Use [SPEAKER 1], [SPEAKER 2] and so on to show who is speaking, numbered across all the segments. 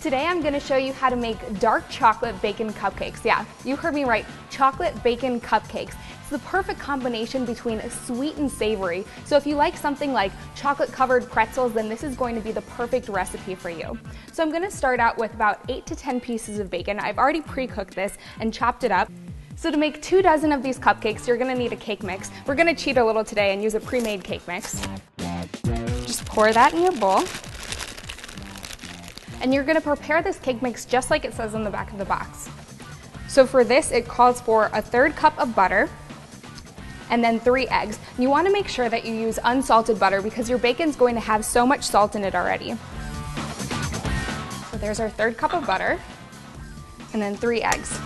[SPEAKER 1] Today I'm going to show you how to make dark chocolate bacon cupcakes. Yeah, you heard me right, chocolate bacon cupcakes. It's the perfect combination between sweet and savory. So if you like something like chocolate covered pretzels, then this is going to be the perfect recipe for you. So I'm going to start out with about 8 to 10 pieces of bacon. I've already pre-cooked this and chopped it up. So to make 2 dozen of these cupcakes, you're going to need a cake mix. We're going to cheat a little today and use a pre-made cake mix. Just pour that in your bowl. And you're going to prepare this cake mix just like it says on the back of the box. So for this, it calls for 1/3 cup of butter and then 3 eggs. You want to make sure that you use unsalted butter because your bacon's going to have so much salt in it already. So there's our 1/3 cup of butter and then 3 eggs.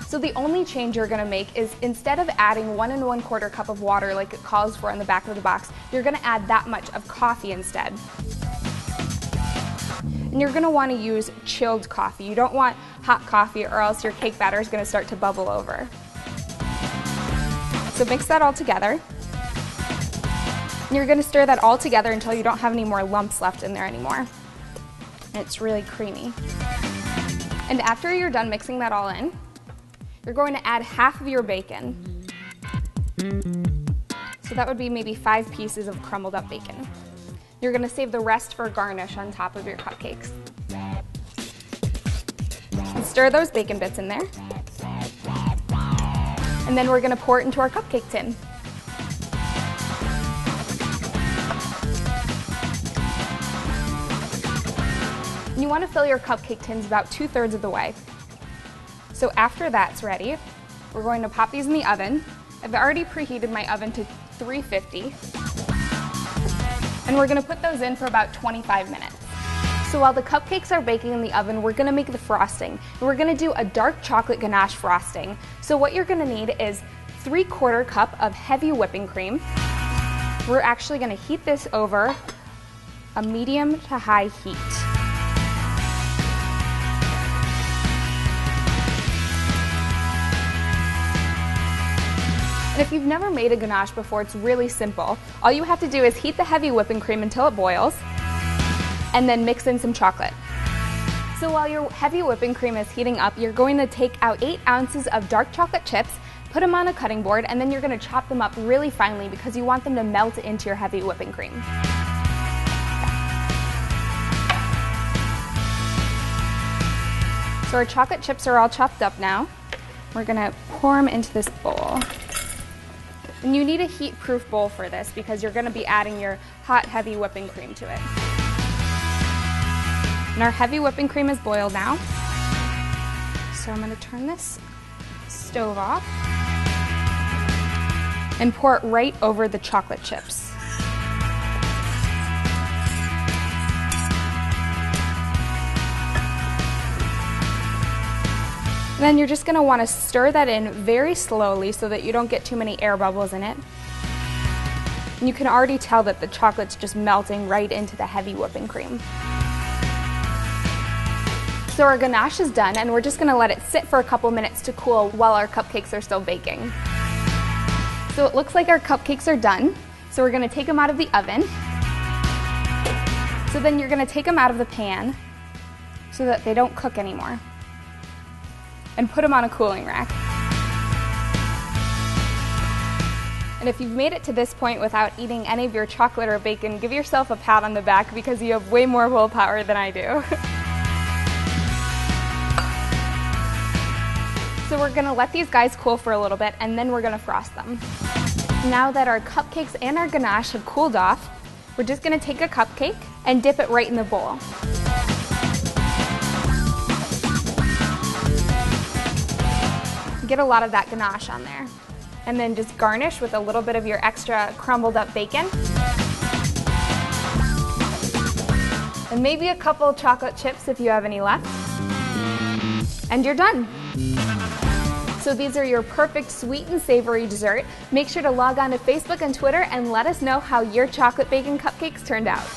[SPEAKER 1] So the only change you're going to make is instead of adding 1 1/4 cup of water like it calls for on the back of the box, you're going to add that much of coffee instead. And you're going to want to use chilled coffee. You don't want hot coffee or else your cake batter is going to start to bubble over. So mix that all together. And you're going to stir that all together until you don't have any more lumps left in there anymore. And it's really creamy. And after you're done mixing that all in, you're going to add half of your bacon. So that would be maybe 5 pieces of crumbled up bacon. You're going to save the rest for garnish on top of your cupcakes. And stir those bacon bits in there. And then we're going to pour it into our cupcake tin. And you want to fill your cupcake tins about 2/3 of the way. So after that's ready, we're going to pop these in the oven. I've already preheated my oven to 350. And we're going to put those in for about 25 minutes. So while the cupcakes are baking in the oven, we're going to make the frosting. And we're going to do a dark chocolate ganache frosting. So what you're going to need is 3/4 cup of heavy whipping cream. We're actually going to heat this over a medium to high heat. And if you've never made a ganache before, it's really simple. All you have to do is heat the heavy whipping cream until it boils, and then mix in some chocolate. So while your heavy whipping cream is heating up, you're going to take out 8 ounces of dark chocolate chips, put them on a cutting board, and then you're going to chop them up really finely because you want them to melt into your heavy whipping cream. So our chocolate chips are all chopped up now. We're going to pour them into this bowl. And you need a heat-proof bowl for this because you're going to be adding your hot, heavy whipping cream to it. And our heavy whipping cream is boiled now. So I'm going to turn this stove off and pour it right over the chocolate chips. Then you're just going to want to stir that in very slowly so that you don't get too many air bubbles in it. And you can already tell that the chocolate's just melting right into the heavy whipping cream. So our ganache is done and we're just going to let it sit for a couple minutes to cool while our cupcakes are still baking. So it looks like our cupcakes are done. So we're going to take them out of the oven. So then you're going to take them out of the pan so that they don't cook anymore, and put them on a cooling rack. And if you've made it to this point without eating any of your chocolate or bacon, give yourself a pat on the back because you have way more willpower than I do. So we're gonna let these guys cool for a little bit and then we're gonna frost them. Now that our cupcakes and our ganache have cooled off, we're just gonna take a cupcake and dip it right in the bowl. Get a lot of that ganache on there. And then just garnish with a little bit of your extra crumbled up bacon. And maybe a couple chocolate chips if you have any left. And you're done. So these are your perfect sweet and savory dessert. Make sure to log on to Facebook and Twitter and let us know how your chocolate bacon cupcakes turned out.